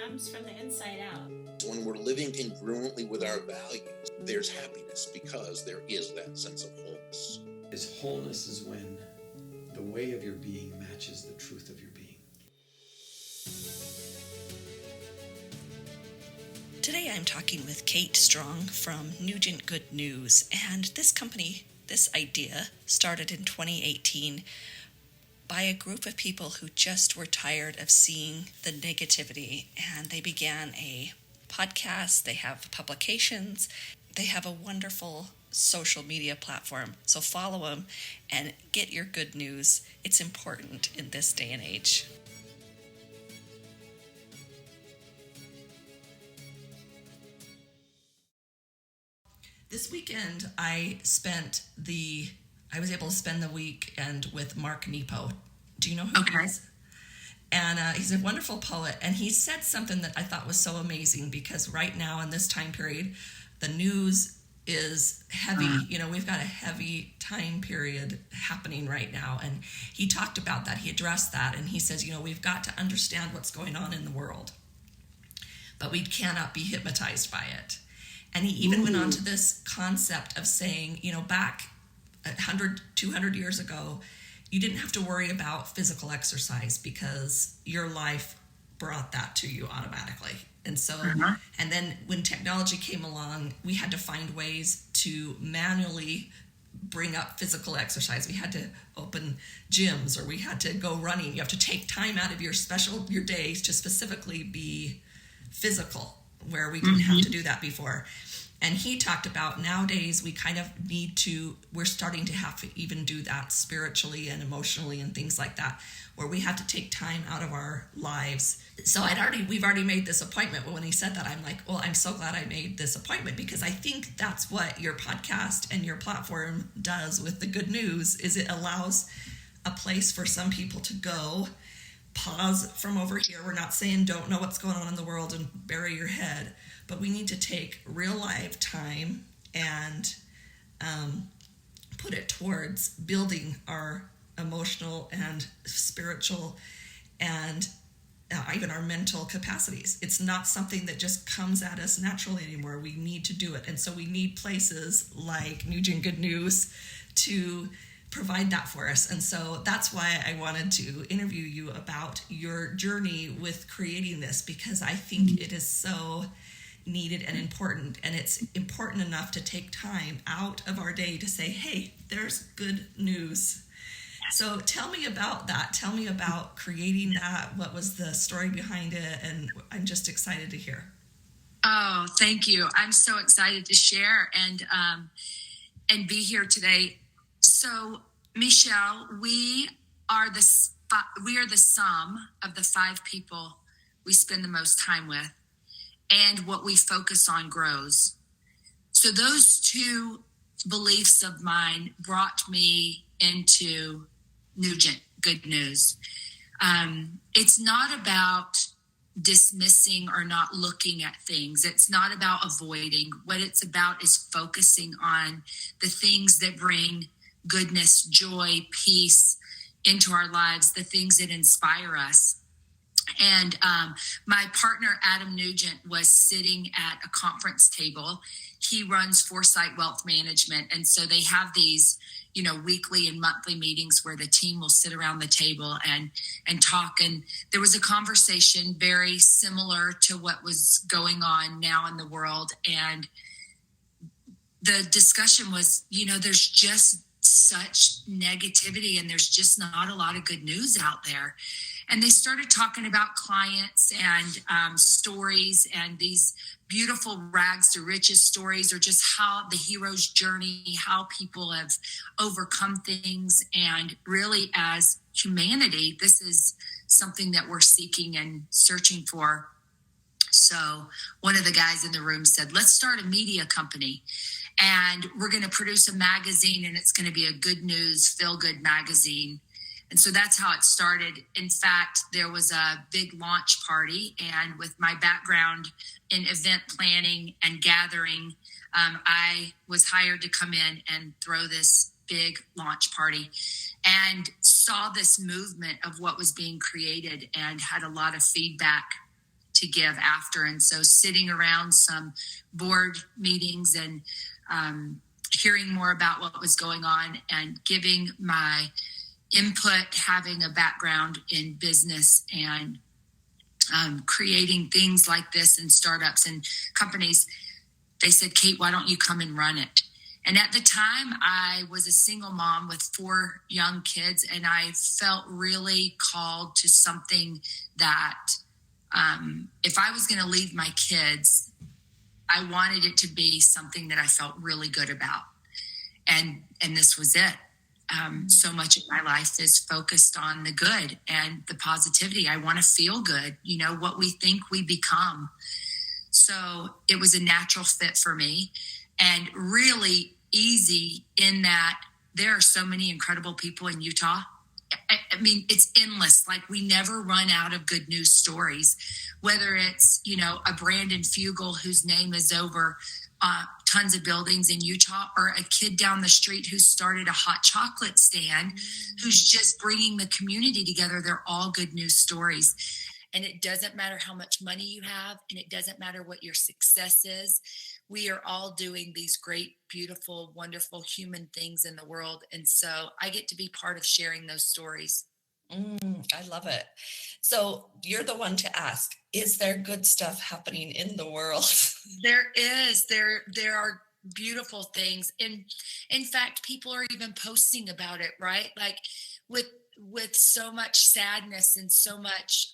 comes from the inside out. When we're living congruently with our values, there's happiness because there is that sense of wholeness. Wholeness is when the way of your being matches the truth of your being. Today I'm talking with Kate Strong from Nugent Good News, and this company, this idea, started in 2018 by a group of people who just were tired of seeing the negativity, and they began a podcast, they have publications, they have a wonderful social media platform, so follow them and get your good news. It's important in this day and age. This weekend, I was able to spend the weekend with Mark Nepo. Do you know who he is? And he's a wonderful poet, and he said something that I thought was so amazing, because right now in this time period, the news is heavy. We've got a heavy time period happening right now, and he talked about that. He addressed that, and he says, we've got to understand what's going on in the world, but we cannot be hypnotized by it. And he even went on to this concept of saying, back 100, 200 years ago, you didn't have to worry about physical exercise because your life brought that to you automatically. And so, and then when technology came along, we had to find ways to manually bring up physical exercise. We had to open gyms, or we had to go running. You have to take time out of your days to specifically be physical, where we didn't have to do that before. And he talked about nowadays we're starting to have to even do that spiritually and emotionally and things like that, where we have to take time out of our lives. So we've already made this appointment. But when he said that, I'm like, well, I'm so glad I made this appointment, because I think that's what your podcast and your platform does with the good news, is it allows a place for some people to go, pause from over here. We're not saying don't know what's going on in the world and bury your head, but we need to take real life time and put it towards building our emotional and spiritual and even our mental capacities. It's not something that just comes at us naturally anymore. We need to do it. And so we need places like Nugent Good News to provide that for us. And so that's why I wanted to interview you about your journey with creating this, because I think it is so needed and important. And it's important enough to take time out of our day to say, hey, there's good news. So tell me about that. Tell me about creating that. What was the story behind it? And I'm just excited to hear. Oh, thank you. I'm so excited to share and be here today. So, Michelle, we are the sum of the 5 people we spend the most time with, and what we focus on grows. So those 2 beliefs of mine brought me into Nugent Good News. It's not about dismissing or not looking at things. It's not about avoiding. What it's about is focusing on the things that bring goodness, joy, peace into our lives, the things that inspire us. And my partner, Adam Nugent, was sitting at a conference table. He runs Foresight Wealth Management. And so they have these, weekly and monthly meetings where the team will sit around the table and talk. And there was a conversation very similar to what was going on now in the world. And the discussion was, there's just such negativity and there's just not a lot of good news out there. And they started talking about clients and stories and these beautiful rags to riches stories, or just how the hero's journey, how people have overcome things. And really, as humanity, this is something that we're seeking and searching for. So one of the guys in the room said, let's start a media company. And we're going to produce a magazine, and it's going to be a good news, feel-good magazine. And so that's how it started. In fact, there was a big launch party, and with my background in event planning and gathering, I was hired to come in and throw this big launch party, and saw this movement of what was being created, and had a lot of feedback to to give after. And so sitting around some board meetings and hearing more about what was going on and giving my input, having a background in business and creating things like this and startups and companies, they said, Kate, why don't you come and run it? And at the time, I was a single mom with 4 young kids, and I felt really called to something that if I was going to leave my kids, I wanted it to be something that I felt really good about. And this was it. So much of my life is focused on the good and the positivity. I want to feel good, what we think we become. So it was a natural fit for me and really easy in that there are so many incredible people in Utah. I mean, it's endless. Like, we never run out of good news stories, whether it's, a Brandon Fugel whose name is over tons of buildings in Utah, or a kid down the street who started a hot chocolate stand, who's just bringing the community together. They're all good news stories. And it doesn't matter how much money you have, and it doesn't matter what your success is. We are all doing these great, beautiful, wonderful human things in the world. And so I get to be part of sharing those stories. I love it. So you're the one to ask, is there good stuff happening in the world? There is. There are beautiful things. And in fact, people are even posting about it, right? Like with so much sadness and so much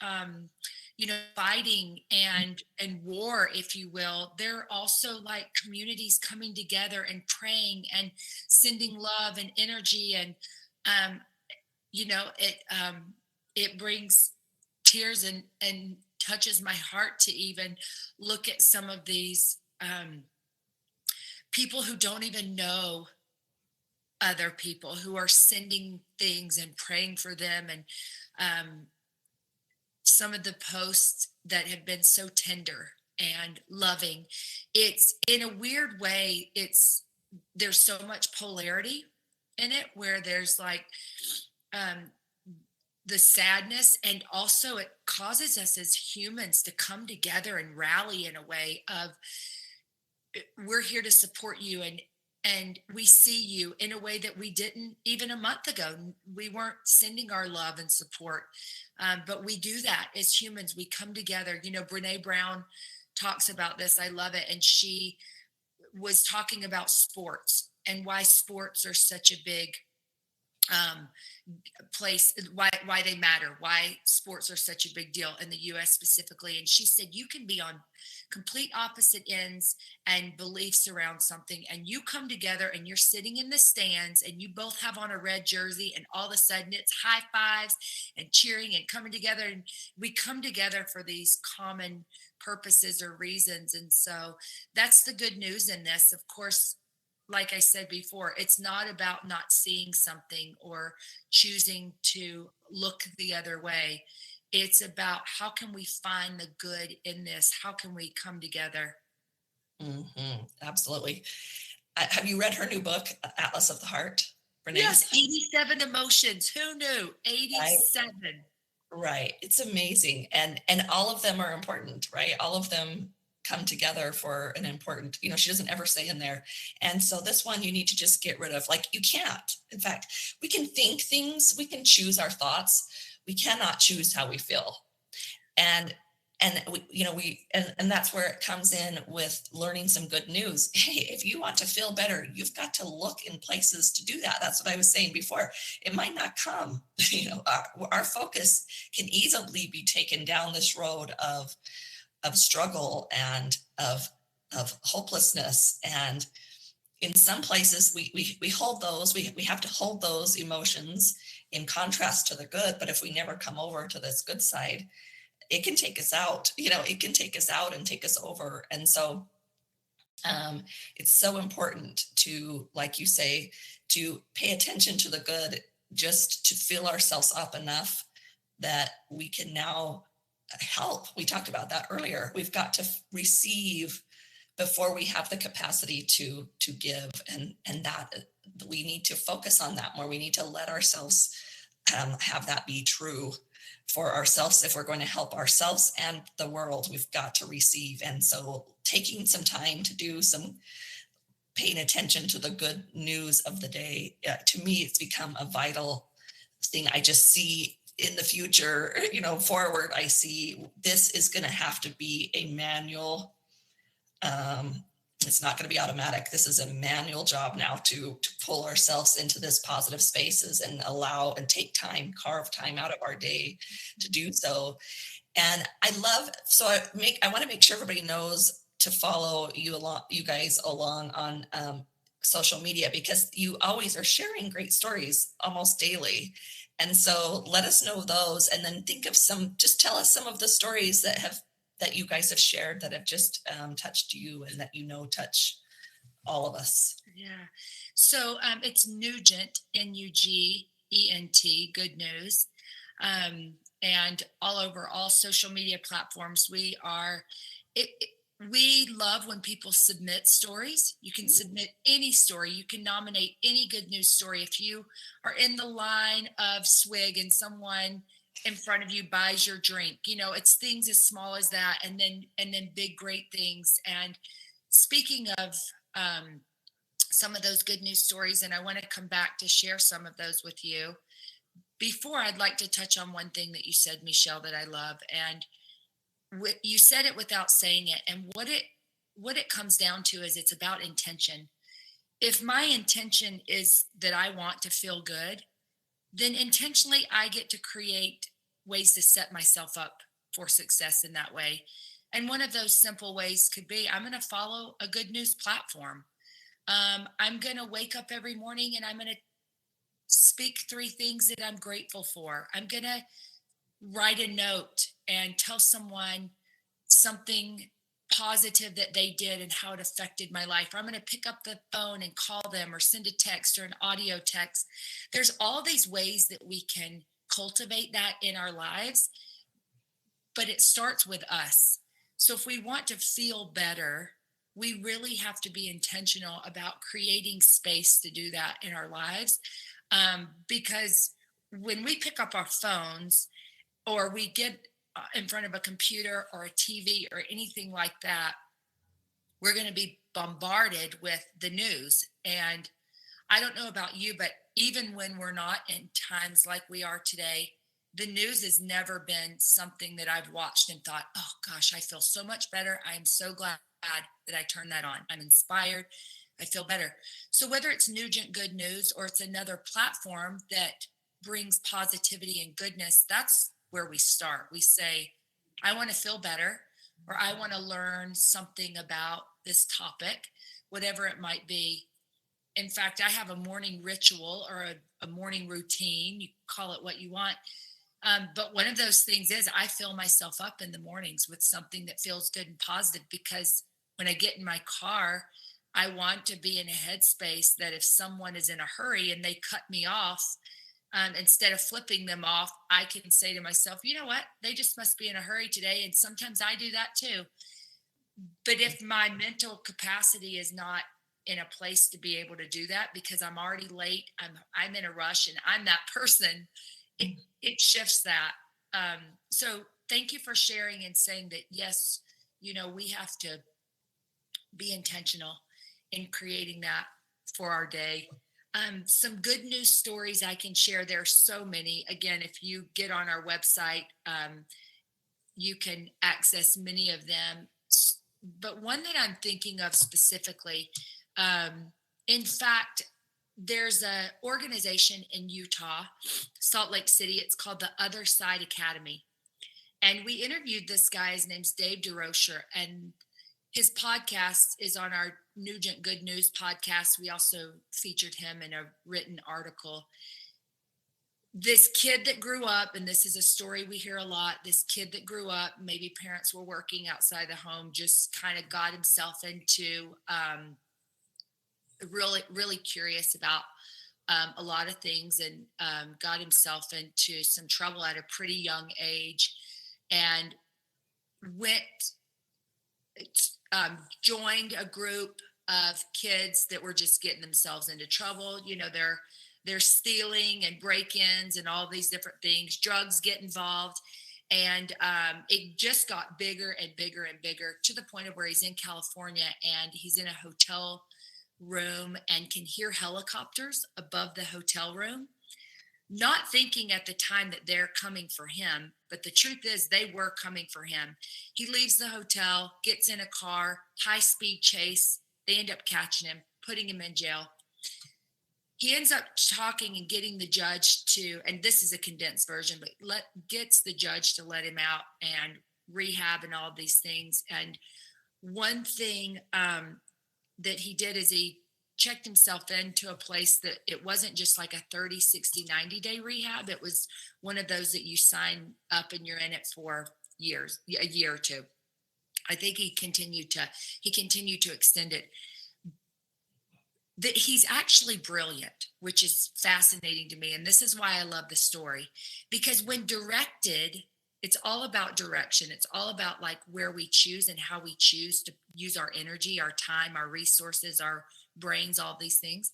fighting and war, if you will, there are also like communities coming together and praying and sending love and energy, and it brings tears and touches my heart to even look at some of these people who don't even know other people, who are sending things and praying for them. And some of the posts that have been so tender and loving, it's in a weird way, there's so much polarity in it, where there's like the sadness, and also it causes us as humans to come together and rally in a way of, we're here to support you, and we see you in a way that we didn't even a month ago. We weren't sending our love and support, but we do that as humans. We come together. Brene Brown talks about this. I love it. And she was talking about sports and why sports are such a big place, why they matter, why sports are such a big deal in the US specifically. And she said, you can be on complete opposite ends and beliefs around something, and you come together and you're sitting in the stands and you both have on a red jersey, and all of a sudden it's high fives and cheering and coming together, and we come together for these common purposes or reasons. And so that's the good news in this. Of course, like I said before, it's not about not seeing something or choosing to look the other way. It's about, how can we find the good in this? How can we come together? Mm-hmm. Absolutely. Have you read her new book, Atlas of the Heart? Renee? Yes, 87 emotions. Who knew? 87. Right. It's amazing. And all of them are important, right? All of them come together for an important, she doesn't ever say in there. And so this one you need to just get rid of. Like, you can't. In fact, we can think things, we can choose our thoughts. We cannot choose how we feel. And that's where it comes in with learning some good news. Hey, if you want to feel better, you've got to look in places to do that. That's what I was saying before. It might not come. Our focus can easily be taken down this road of struggle and of hopelessness. And in some places we hold those, we have to hold those emotions in contrast to the good. But if we never come over to this good side, it can take us out, it can take us out and take us over. And so it's so important to, like you say, to pay attention to the good, just to fill ourselves up enough that we can now help. We talked about that earlier. We've got to receive before we have the capacity to give, and that we need to focus on that more. We need to let ourselves have that be true. for ourselves. If we're going to help ourselves and the world, we've got to receive. And so taking some time to do some paying attention to the good news of the day, to me, it's become a vital thing. I just see in the future, forward, I see this is going to have to be a manual. It's not going to be automatic. This is a manual job now to pull ourselves into this positive spaces and allow and take time, carve time out of our day to do so. And I want to make sure everybody knows to follow you guys along on social media, because you always are sharing great stories almost daily. And so let us know those, and then think of just tell us some of the stories that you guys have shared that have just touched you and that touch all of us. Yeah. So it's Nugent, Nugent, Good News. And all over all social media platforms, we love when people submit stories. You can submit any story. You can nominate any good news story. If you are in the line of swig and someone in front of you buys your drink, it's things as small as that, and then big great things. And speaking of some of those good news stories, and I want to come back to share some of those with you. Before, I'd like to touch on one thing that you said, Michelle, that I love. And you said it without saying it. And what it comes down to is it's about intention. If my intention is that I want to feel good, then intentionally I get to create ways to set myself up for success in that way. And one of those simple ways could be, I'm going to follow a good news platform. I'm going to wake up every morning and I'm going to speak 3 things that I'm grateful for. I'm going to write a note and tell someone something positive that they did and how it affected my life. Or I'm going to pick up the phone and call them, or send a text or an audio text. There's all these ways that we can cultivate that in our lives, but it starts with us. So if we want to feel better, we really have to be intentional about creating space to do that in our lives. Because when we pick up our phones, or we get in front of a computer or a TV or anything like that, we're going to be bombarded with the news. And I don't know about you, but even when we're not in times like we are today, the news has never been something that I've watched and thought, oh gosh, I feel so much better. I am so glad that I turned that on. I'm inspired. I feel better. So whether it's Nugent Good News or it's another platform that brings positivity and goodness, that's where we start. We say, I want to feel better, or I want to learn something about this topic, whatever it might be. In fact, I have a morning ritual or a morning routine. You call it what you want. But one of those things is I fill myself up in the mornings with something that feels good and positive, because when I get in my car, I want to be in a headspace that if someone is in a hurry and they cut me off, instead of flipping them off, I can say to myself, you know what? They just must be in a hurry today. And sometimes I do that too. But if my mental capacity is not in a place to be able to do that, because I'm already late, I'm in a rush and I'm that person, it shifts that. So thank you for sharing and saying that, yes, we have to be intentional in creating that for our day. Some good news stories I can share. There are so many. Again, if you get on our website, you can access many of them. But one that I'm thinking of specifically, in fact, there's an organization in Utah, Salt Lake City. It's called the Other Side Academy. And we interviewed this guy. His name's Dave DeRocher, and his podcast is on our Nugent Good News podcast. We also featured him in a written article. This kid that grew up, and this is a story we hear a lot, this kid that grew up, maybe parents were working outside the home, just kind of got himself into really, really curious about a lot of things, and got himself into some trouble at a pretty young age, and joined a group of kids that were just getting themselves into trouble. there's stealing and break-ins and all these different things. Drugs get involved. And it just got bigger and bigger and bigger to the point of where he's in California and he's in a hotel room and can hear helicopters above the hotel room, not thinking at the time that they're coming for him. But the truth is they were coming for him. He leaves the hotel, gets in a car, high-speed chase. They end up catching him, putting him in jail. He ends up talking and getting the judge to, and this is a condensed version, but gets the judge to let him out and rehab and all these things. And one thing that he did is he checked himself into a place that it wasn't just like a 30, 60, 90-day rehab. It was one of those that you sign up and you're in it for years, a year or two. I think he continued to extend it. That he's actually brilliant, which is fascinating to me. And this is why I love the story, because when directed, it's all about direction. It's all about like where we choose and how we choose to use our energy, our time, our resources, our brains, all these things.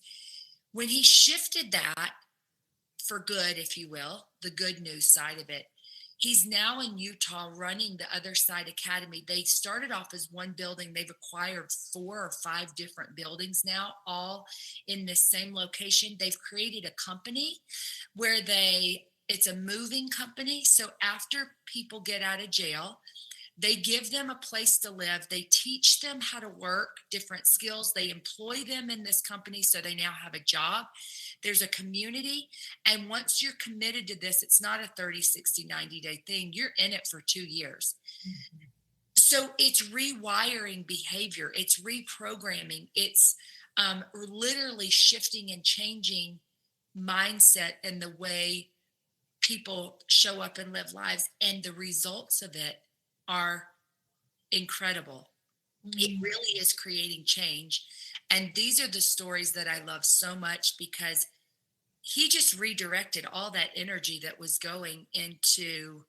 When he shifted that for good, if you will, the good news side of it, he's now in Utah running the Other Side Academy. They started off as one building. They've acquired 4 or 5 different buildings now, all in this same location. They've created a company where it's a moving company. So after people get out of jail, they give them a place to live. They teach them how to work, different skills. They employ them in this company so they now have a job. There's a community. And once you're committed to this, it's not a 30, 60, 90-day thing. You're in it for 2 years. Mm-hmm. So it's rewiring behavior. It's reprogramming. It's literally shifting and changing mindset and the way people show up and live lives. And the results of it are incredible. Mm-hmm. It really is creating change. And these are the stories that I love so much because he just redirected all that energy that was going into,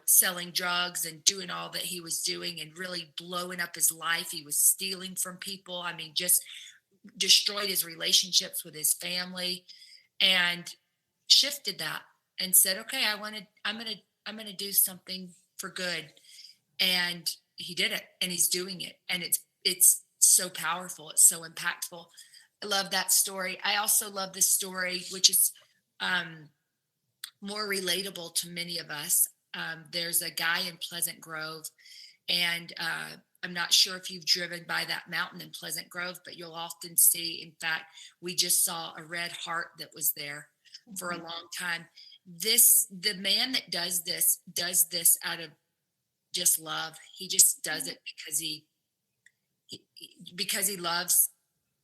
selling drugs and doing all that he was doing and really blowing up his life. He was stealing from people. I mean, just destroyed his relationships with his family and shifted that and said, okay, I'm going to do something for good. And he did it and he's doing it. And it's so powerful. It's so impactful. I love that story. I also love this story, which is more relatable to many of us. There's a guy in Pleasant Grove, and I'm not sure if you've driven by that mountain in Pleasant Grove, but you'll often see, in fact, we just saw a red heart that was there for a long time. The man that does this out of just love. He just does it because he loves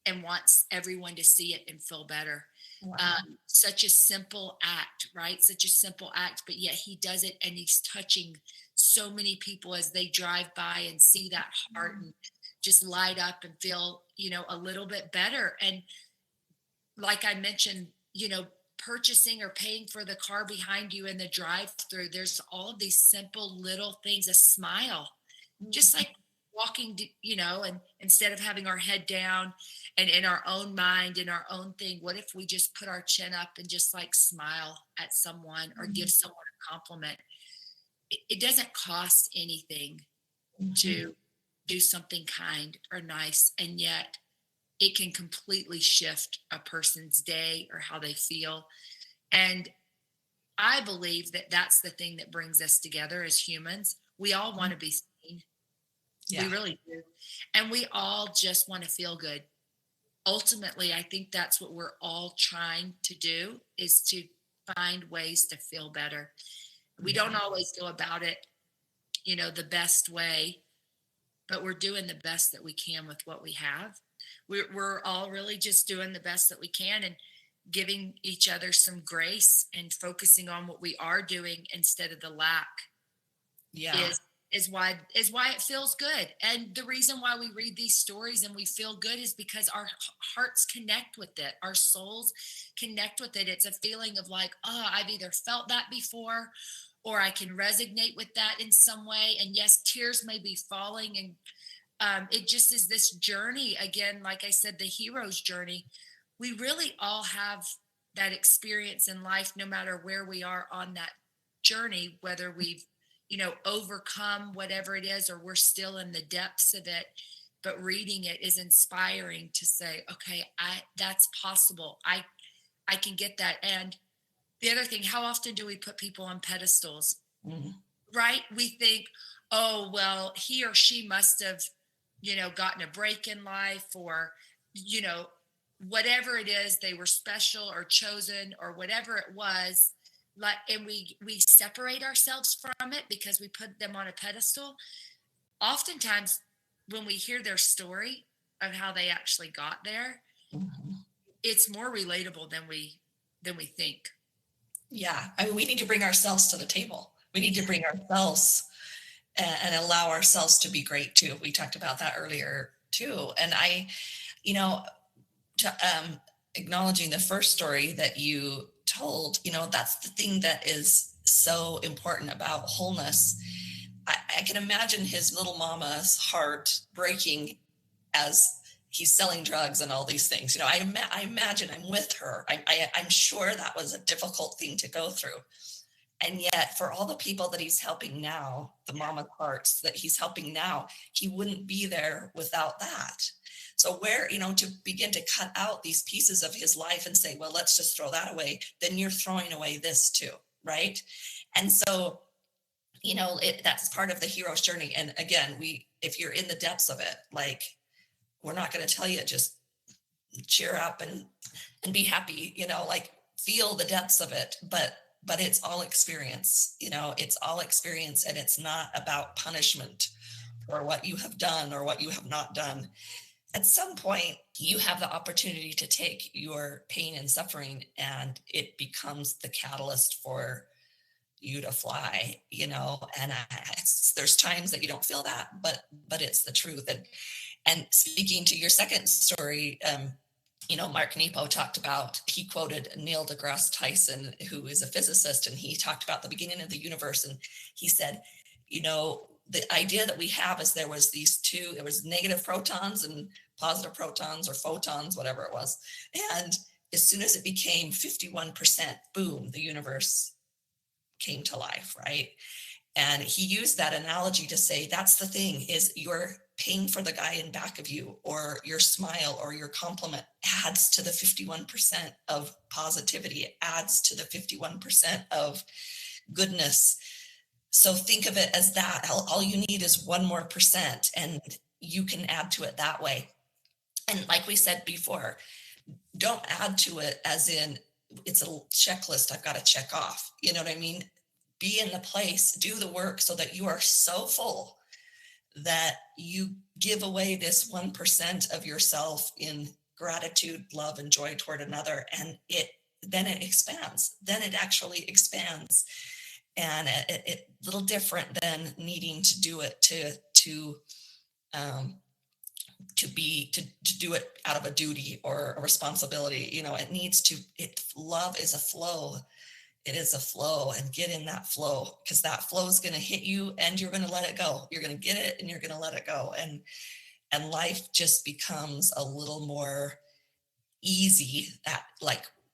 and wants everyone to see it and feel better. Wow. Such a simple act, right? Such a simple act, but yet he does it and he's touching so many people as they drive by and see that heart and just light up and feel, a little bit better. And like I mentioned, purchasing or paying for the car behind you in the drive-through, there's all of these simple little things, a smile, just like walking, and instead of having our head down and in our own mind, in our own thing, what if we just put our chin up and just like smile at someone or give someone a compliment? It doesn't cost anything to do something kind or nice, and yet it can completely shift a person's day or how they feel. And I believe that that's the thing that brings us together as humans. We all want to be seen. Yeah. We really do. And we all just want to feel good. Ultimately, I think that's what we're all trying to do, is to find ways to feel better. We don't always go about it, the best way, but we're doing the best that we can with what we have. We're all really just doing the best that we can and giving each other some grace and focusing on what we are doing instead of the lack. Yeah. Is why it feels good. And the reason why we read these stories and we feel good is because our hearts connect with it. Our souls connect with it. It's a feeling of like, I've either felt that before or I can resonate with that in some way. And yes, tears may be falling, and it just is this journey again, like I said, the hero's journey we really all have that experience in life, no matter where we are on that journey, whether we've, overcome whatever it is, or we're still in the depths of it. But reading it is inspiring to say, okay, that's possible. I can get that. And the other thing, how often do we put people on pedestals? Mm-hmm. Right? We think, oh, well, he or she must have, gotten a break in life, or, whatever it is, they were special or chosen or whatever it was. Like, and we separate ourselves from it because we put them on a pedestal. Oftentimes, when we hear their story of how they actually got there, Mm-hmm. it's more relatable than we think. Yeah. I mean, we need to bring ourselves to the table. We need to bring ourselves and allow ourselves to be great too. We talked about that earlier too. And acknowledging the first story that you told, that's the thing that is so important about wholeness. I can imagine his little mama's heart breaking as he's selling drugs and all these things. I imagine I'm with her. I'm sure that was a difficult thing to go through. And yet, for all the people that he's helping now, the mama's hearts that he's helping now, he wouldn't be there without that. So where, to begin to cut out these pieces of his life and say, well, let's just throw that away, then you're throwing away this too, right? And so, that's part of the hero's journey. And again, if you're in the depths of it, like, we're not going to tell you just cheer up and be happy, like feel the depths of it, but it's all experience, it's all experience, and it's not about punishment or what you have done or what you have not done. At some point, you have the opportunity to take your pain and suffering, and it becomes the catalyst for you to fly, and there's times that you don't feel that, but it's the truth. And speaking to your second story, Mark Nepo he quoted Neil deGrasse Tyson, who is a physicist, and he talked about the beginning of the universe. And he said, the idea that we have is there was negative protons and positive protons, or photons, whatever it was. And as soon as it became 51%, boom, the universe came to life, right? And he used that analogy to say, that's the thing, is you're paying for the guy in back of you, or your smile or your compliment adds to the 51% of positivity. It adds to the 51% of goodness. So think of it as that. All you need is one more percent, and you can add to it that way. And like we said before, don't add to it as in it's a checklist I've got to check off. You know what I mean? Be in the place, do the work so that you are so full that you give away this 1% of yourself in gratitude, love, and joy toward another. And then it expands. Then it actually expands. And it little different than needing to do it to do it out of a duty or a responsibility. Love is a flow. It is a flow, and get in that flow, because that flow is going to hit you and you're going to let it go. You're going to get it and you're going to let it go. And life just becomes a little more easy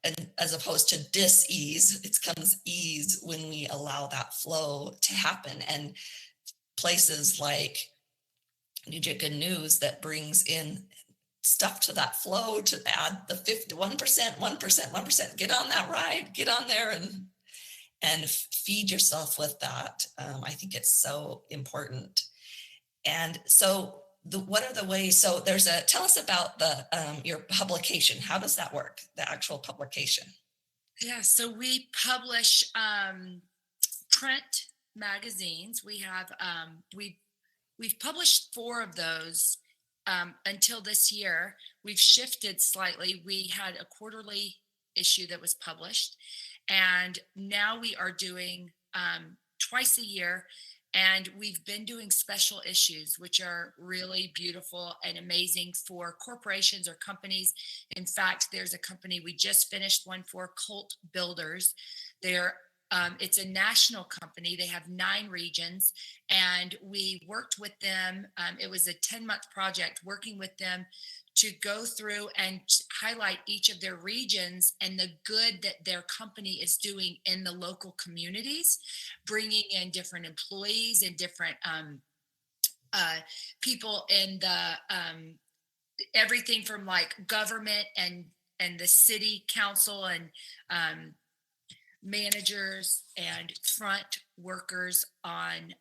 and as opposed to dis-ease, it comes ease when we allow that flow to happen. And places like Nugent Good News that brings in stuff to that flow to add the 1%, get on that ride, get on there and feed yourself with that. I think it's so important. And so what are the ways? So tell us about your publication. How does that work? The actual publication? Yeah. So we publish print magazines. We have, we've published 4 of those until this year. We've shifted slightly. We had a quarterly issue that was published, and now we are doing twice a year. And we've been doing special issues, which are really beautiful and amazing for corporations or companies. In fact, there's a company we just finished one for, Cult Builders. It's a national company. They have 9 regions, and we worked with them. It was a 10-month project working with them to go through and highlight each of their regions and the good that their company is doing in the local communities, bringing in different employees and different people in the everything from like government and the city council and managers and front workers on,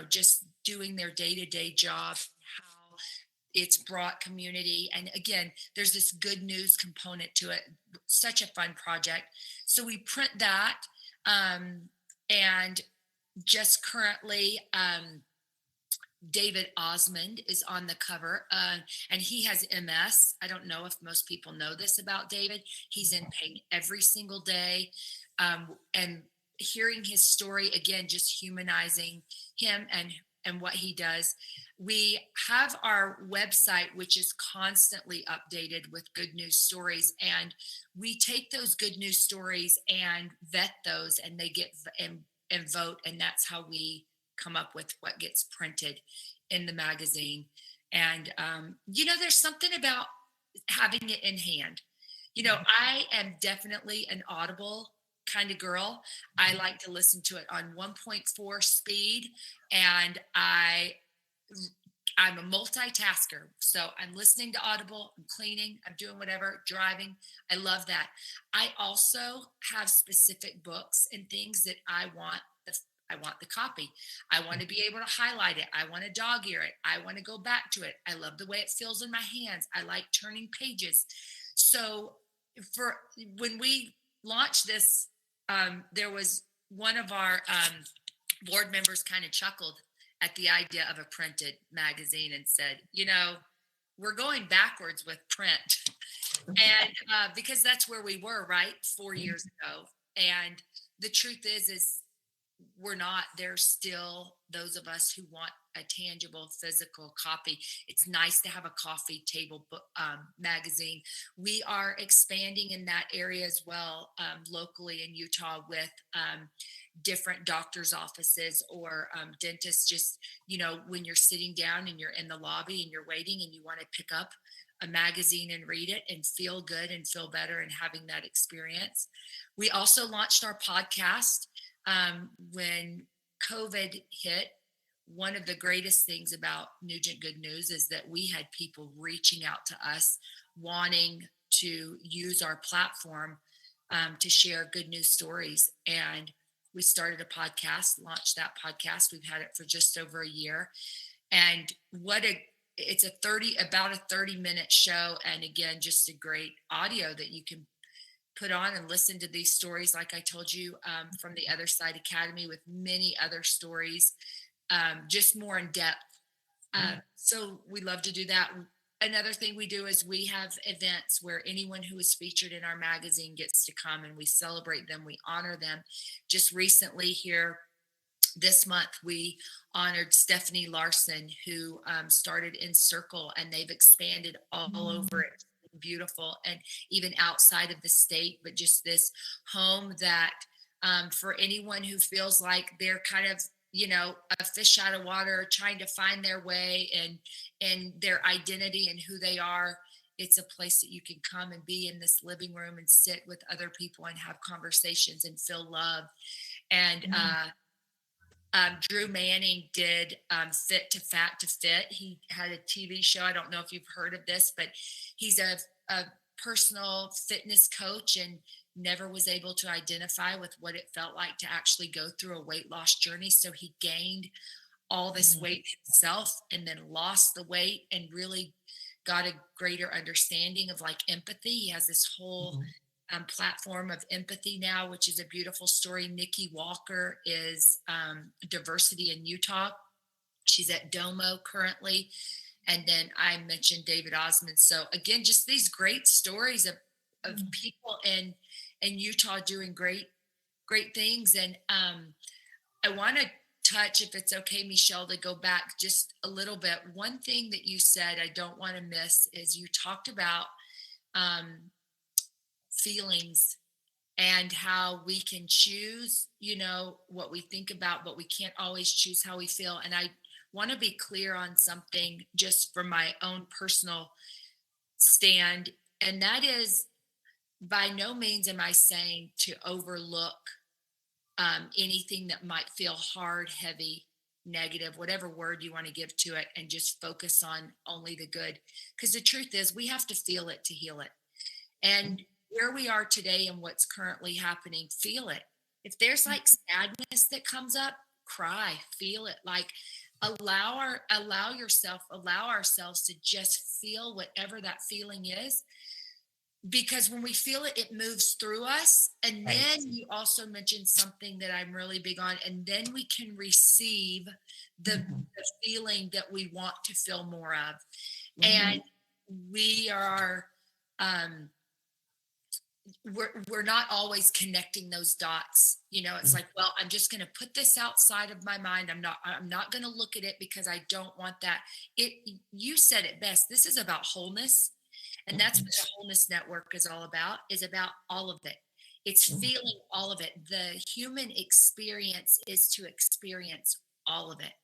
just doing their day-to-day job, how it's brought community. And again, there's this good news component to it. Such a fun project. So we print that, and just currently, David Osmond is on the cover, and he has MS. I don't know if most people know this about David. He's in pain every single day, and hearing his story again, just humanizing him and what he does. We have our website, which is constantly updated with good news stories, and we take those good news stories and vet those, and they get and vote, and that's how we come up with what gets printed in the magazine. And there's something about having it in hand. I am definitely an Audible kind of girl. I like to listen to it on 1.4 speed, and I'm a multitasker. So I'm listening to Audible, I'm cleaning, I'm doing whatever, driving. I love that. I also have specific books and things that I want the copy. I want to be able to highlight it. I want to dog ear it. I want to go back to it. I love the way it feels in my hands. I like turning pages. So when we launched this, there was one of our board members kind of chuckled at the idea of a printed magazine and said, we're going backwards with print. And because that's where we were, right? 4 years ago. And the truth is we're not. There's still those of us who want a tangible physical copy. It's nice to have a coffee table book magazine. We are expanding in that area as well, locally in Utah, with different doctors' offices or dentists. Just when you're sitting down and you're in the lobby and you're waiting and you want to pick up a magazine and read it and feel good and feel better and having that experience. We also launched our podcast. When COVID hit, one of the greatest things about Nugent Good News is that we had people reaching out to us wanting to use our platform to share good news stories. And we started a podcast, launched that podcast. We've had it for just over a year. And it's about a 30-minute show. And again, just a great audio that you can put on and listen to these stories, like I told you, from the Other Side Academy, with many other stories, just more in depth. So we love to do that. Another thing we do is we have events where anyone who is featured in our magazine gets to come, and we celebrate them, we honor them. Just recently here this month, we honored Stephanie Larson, who started in Circle, and they've expanded all over it. Beautiful, and even outside of the state, but just this home that for anyone who feels like they're kind of a fish out of water, trying to find their way and their identity and who they are, it's a place that you can come and be in this living room and sit with other people and have conversations and feel love. And Drew Manning did Fit to Fat to Fit. He had a TV show. I don't know if you've heard of this, but he's a personal fitness coach and never was able to identify with what it felt like to actually go through a weight loss journey. So he gained all this weight himself and then lost the weight and really got a greater understanding of like empathy. He has this whole platform of empathy now, which is a beautiful story. Nikki Walker is diversity in Utah. She's at Domo currently. And then I mentioned David Osmond. So again, just these great stories of people in Utah doing great things. And I want to touch, if it's okay, Michelle, to go back just a little bit. One thing that you said I don't want to miss is you talked about feelings and how we can choose, what we think about, but we can't always choose how we feel. And I want to be clear on something just from my own personal stand. And that is, by no means am I saying to overlook anything that might feel hard, heavy, negative, whatever word you want to give to it, and just focus on only the good. Because the truth is, we have to feel it to heal it. And where we are today and what's currently happening, feel it. If there's like sadness that comes up, cry, feel it. Like allow ourselves to just feel whatever that feeling is, because when we feel it, it moves through us. And Right. then you also mentioned something that I'm really big on, and then we can receive the feeling that we want to feel more of. And we are we're not always connecting those dots. It's like, well, I'm just going to put this outside of my mind. I'm not going to look at it because I don't want that. You said it best. This is about wholeness. And that's what the Wholeness Network is all about all of it. It's feeling all of it. The human experience is to experience all of it.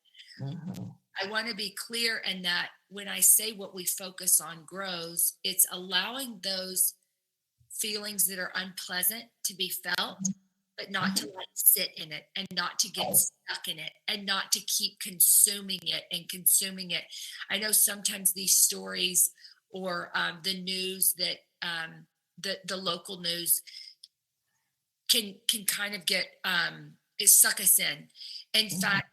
I want to be clear in that when I say what we focus on grows, it's allowing those feelings that are unpleasant to be felt, but not to like sit in it, and not to get stuck in it, and not to keep consuming it. I know sometimes these stories or the news that the local news can kind of get suck us in. In fact,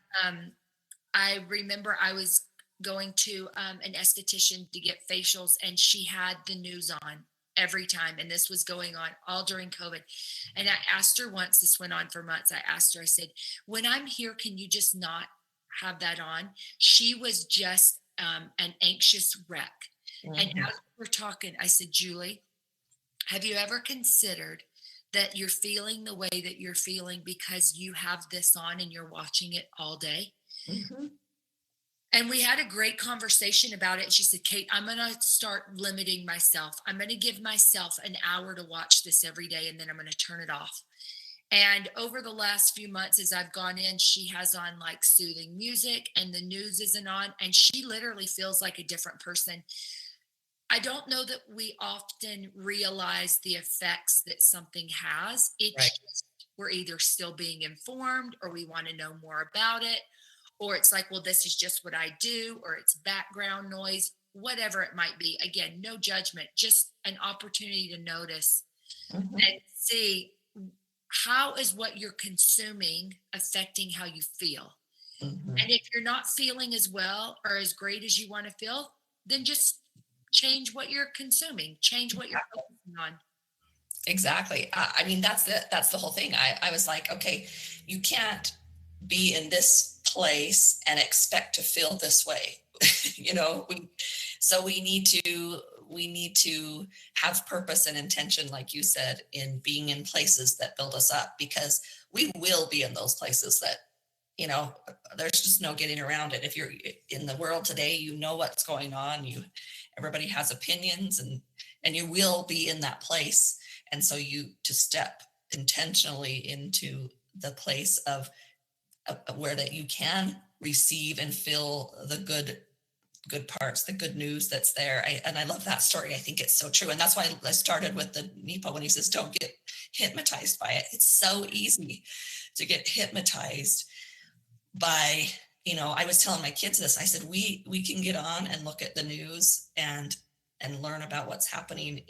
I remember I was going to an esthetician to get facials, and she had the news on every time, and this was going on all during COVID. And I asked her once, this went on for months, I said, when I'm here, can you just not have that on? She was just an anxious wreck. And as we're talking, I said, Julie, have you ever considered that you're feeling the way that you're feeling because you have this on and you're watching it all day? And we had a great conversation about it. She said, Kate, I'm going to start limiting myself. I'm going to give myself an hour to watch this every day, and then I'm going to turn it off. And over the last few months, as I've gone in, she has on like soothing music, and the news isn't on, and she literally feels like a different person. I don't know that we often realize the effects that something has. We're either still being informed, or we want to know more about it, or it's like, well, this is just what I do, or it's background noise, whatever it might be. Again, no judgment, just an opportunity to notice and see how is what you're consuming affecting how you feel. And if you're not feeling as well or as great as you want to feel, then just change what you're consuming, change what you're focusing on. Exactly. I mean, that's the whole thing. I was like, okay, you can't be in this place and expect to feel this way. So we need to have purpose and intention, like you said, in being in places that build us up, because we will be in those places that, there's just no getting around it. If you're in the world today, what's going on. Everybody has opinions, and you will be in that place. And so to step intentionally into the place of where that you can receive and feel the good parts, the good news that's there. I love that story. I think it's so true. And that's why I started with the Nepo when he says, don't get hypnotized by it. It's so easy to get hypnotized by, I was telling my kids this. I said, we can get on and look at the news and learn about what's happening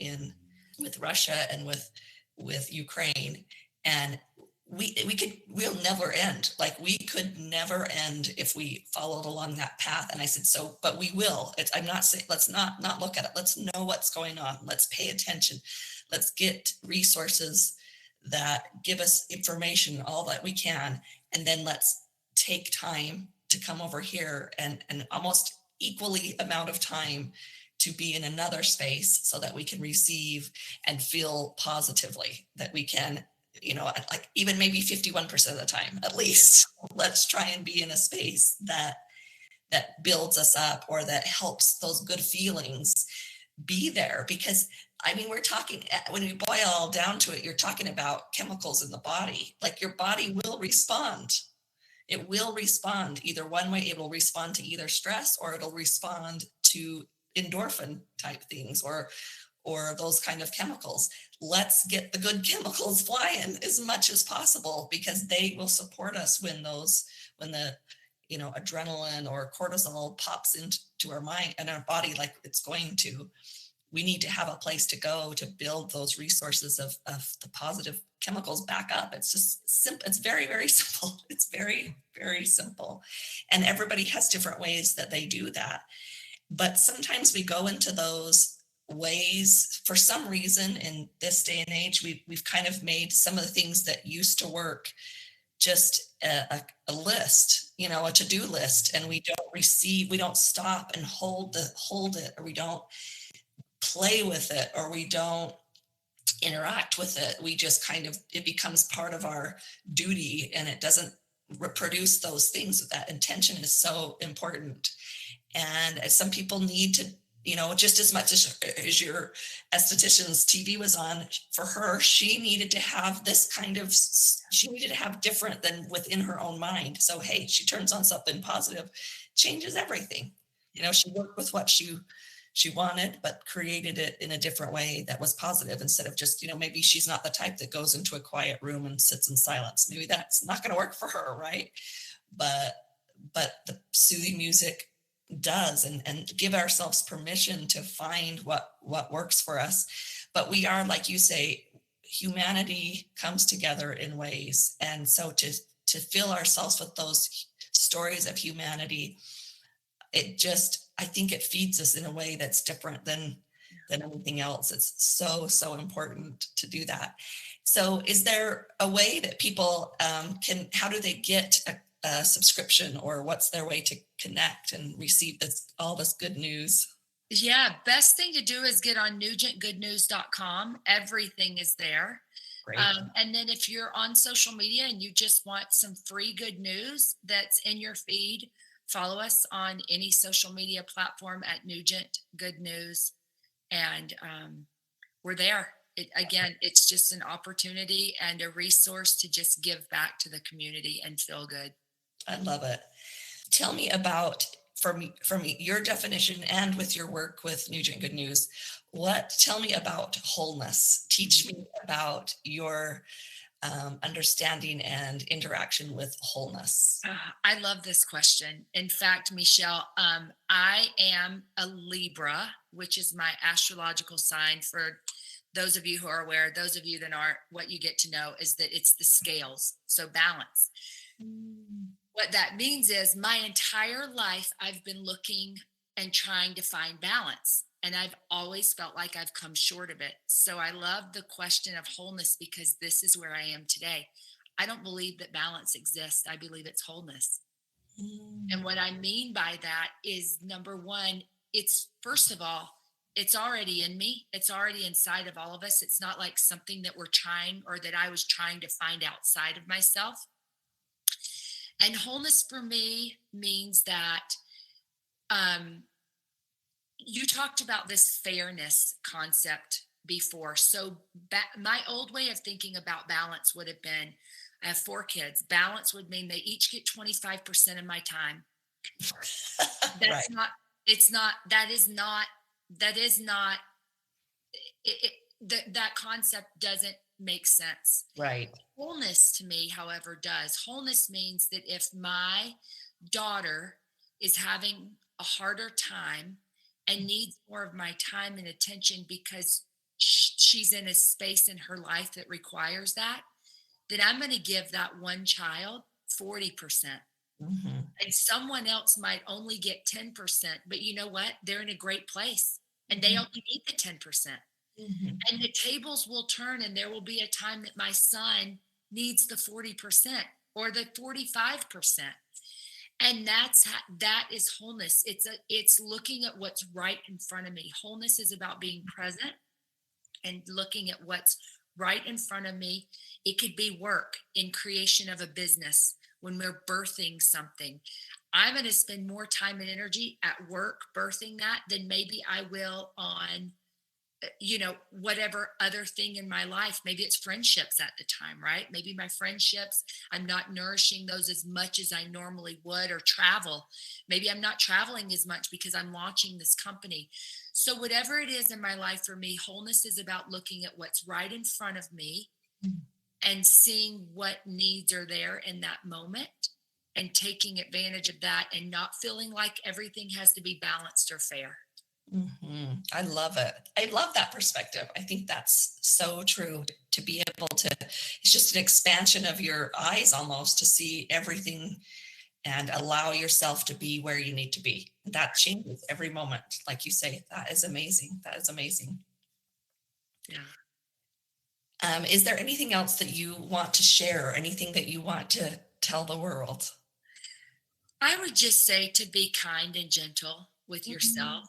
with Russia and with Ukraine. And we'll never end. Like, we could never end if we followed along that path. And I said, but we will. I'm not saying, let's not look at it. Let's know what's going on. Let's pay attention. Let's get resources that give us information, all that we can. And then let's take time to come over here and almost equally amount of time to be in another space so that we can receive and feel positively, that we can, like even maybe 51% of the time, at least, let's try and be in a space that builds us up, or that helps those good feelings be there. Because we're talking, when you boil all down to it, you're talking about chemicals in the body. Like, your body will respond. It will respond either one way. It will respond to either stress, or it'll respond to endorphin type things or those kind of chemicals. Let's get the good chemicals flying as much as possible, because they will support us when the adrenaline or cortisol pops into our mind and our body like it's going to. We need to have a place to go to build those resources of the positive chemicals back up. It's just simple. It's very, very simple. It's very, very simple. And everybody has different ways that they do that. But sometimes we go into those ways for some reason. In this day and age, we've kind of made some of the things that used to work just a list, a to-do list, and we don't stop and hold it, or we don't play with it, or we don't interact with it. We just it becomes part of our duty, and it doesn't reproduce those things. That intention is so important. And some people need to, just as much as your esthetician's TV was on, for her, she needed to have different than within her own mind. So, hey, she turns on something positive, changes everything. She worked with what she wanted, but created it in a different way that was positive, instead of just, maybe she's not the type that goes into a quiet room and sits in silence. Maybe that's not going to work for her, right? But the soothing music does, and give ourselves permission to find what works for us. But we are, like you say, humanity comes together in ways. And so to fill ourselves with those stories of humanity, I think it feeds us in a way that's different than anything else. It's so important to do that. So is there a way that people how do they get a subscription, or what's their way to connect and receive all this good news? Yeah, best thing to do is get on nugentgoodnews.com. Everything is there. Great. And then if you're on social media and you just want some free good news that's in your feed, follow us on any social media platform at Nugent Good News. And we're there. It's just an opportunity and a resource to just give back to the community and feel good. I love it. Tell me about, from your definition and with your work with Nugent Good News, tell me about wholeness. Teach me about your understanding and interaction with wholeness. I love this question. In fact, Michelle, I am a Libra, which is my astrological sign. For those of you who are aware, those of you that aren't, what you get to know is that it's the scales, so balance. What that means is my entire life, I've been looking and trying to find balance. And I've always felt like I've come short of it. So I love the question of wholeness, because this is where I am today. I don't believe that balance exists. I believe it's wholeness. And what I mean by that is, number one, first of all, it's already in me. It's already inside of all of us. It's not like something that we're trying, or that I was trying to find outside of myself. And wholeness for me means that you talked about this fairness concept before. So my old way of thinking about balance would have been, I have 4 kids. Balance would mean they each get 25% of my time. That's right. That concept doesn't make sense. Right. Wholeness to me, however, does. Wholeness means that if my daughter is having a harder time and needs more of my time and attention because she's in a space in her life that requires that, then I'm going to give that one child 40%. Mm-hmm. And someone else might only get 10%, but you know what? They're in a great place and they only need the 10%. Mm-hmm. And the tables will turn, and there will be a time that my son needs the 40% or the 45%. And that is wholeness. It's looking at what's right in front of me. Wholeness is about being present and looking at what's right in front of me. It could be work, in creation of a business, when we're birthing something. I'm going to spend more time and energy at work birthing that than maybe I will on whatever other thing in my life. Maybe it's friendships at the time, right? Maybe my friendships, I'm not nourishing those as much as I normally would, or travel. Maybe I'm not traveling as much because I'm launching this company. So whatever it is in my life, for me, wholeness is about looking at what's right in front of me and seeing what needs are there in that moment and taking advantage of that, and not feeling like everything has to be balanced or fair. I love it. I love that perspective. I think that's so true, to be able to, it's just an expansion of your eyes almost, to see everything and allow yourself to be where you need to be. That changes every moment. Like you say, that is amazing. That is amazing. Yeah. Is there anything else that you want to share, or anything that you want to tell the world? I would just say to be kind and gentle with yourself.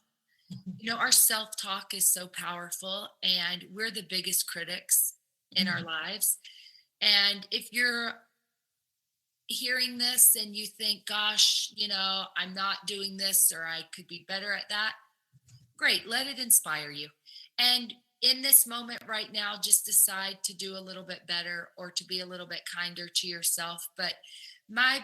Our self-talk is so powerful, and we're the biggest critics in our lives. And if you're hearing this and you think, gosh, I'm not doing this, or I could be better at that, great, let it inspire you. And in this moment right now, just decide to do a little bit better, or to be a little bit kinder to yourself. But my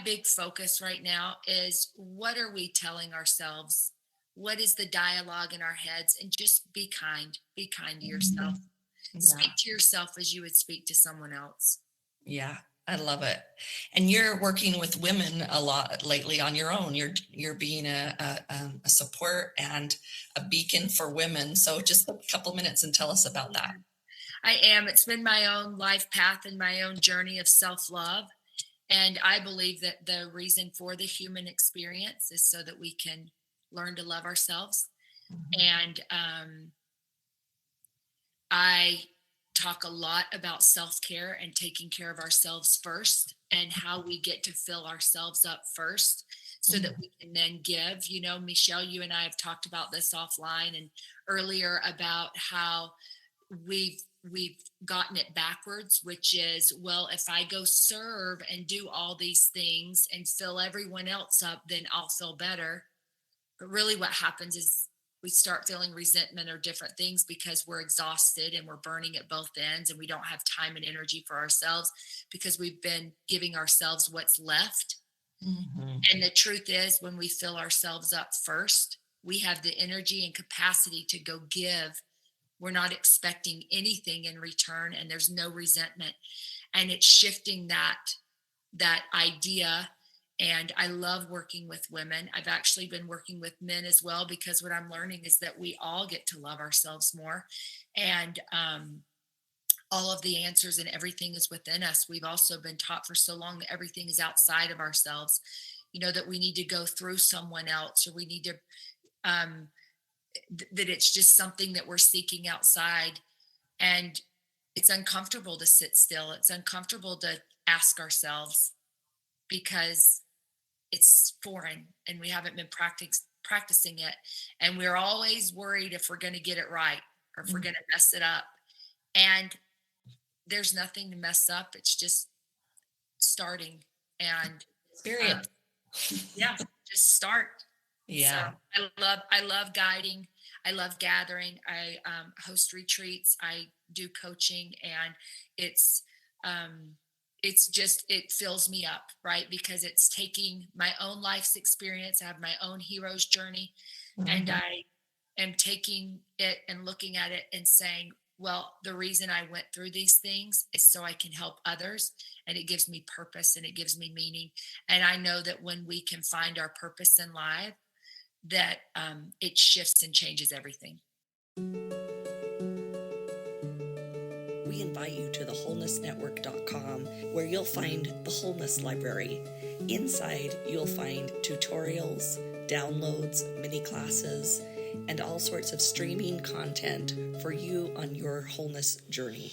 big focus right now is, what are we telling ourselves? What is the dialogue in our heads? And just be kind to yourself. Speak to yourself as you would speak to someone else. Yeah, I love it. And you're working with women a lot lately on your own. You're being a support and a beacon for women. So just a couple minutes and tell us about that. I am. It's been my own life path and my own journey of self-love. And I believe that the reason for the human experience is so that we can learn to love ourselves. And I talk a lot about self-care and taking care of ourselves first, and how we get to fill ourselves up first so that we can then give. Michelle, you and I have talked about this offline and earlier, about how we've gotten it backwards, which is, well, if I go serve and do all these things and fill everyone else up, then I'll feel better. But really what happens is we start feeling resentment or different things because we're exhausted and we're burning at both ends, and we don't have time and energy for ourselves because we've been giving ourselves what's left. And the truth is, when we fill ourselves up first, we have the energy and capacity to go give. We're not expecting anything in return, and there's no resentment. And it's shifting that idea. And I love working with women. I've actually been working with men as well, because what I'm learning is that we all get to love ourselves more. And all of the answers and everything is within us. We've also been taught for so long that everything is outside of ourselves, that we need to go through someone else, or we need to, that it's just something that we're seeking outside. And it's uncomfortable to sit still. It's uncomfortable to ask ourselves, because it's foreign and we haven't been practicing it. And we're always worried if we're going to get it right, or if we're going to mess it up. And there's nothing to mess up. It's just starting. And period. Just start. Yeah. So I love guiding. I love gathering. I host retreats. I do coaching, and it fills me up, right? Because it's taking my own life's experience. I have my own hero's journey, and I am taking it and looking at it and saying, well, the reason I went through these things is so I can help others, and it gives me purpose and it gives me meaning. And I know that when we can find our purpose in life, that it shifts and changes everything. We invite you to thewholenessnetwork.com, where you'll find the Wholeness Library. Inside, you'll find tutorials, downloads, mini classes, and all sorts of streaming content for you on your wholeness journey.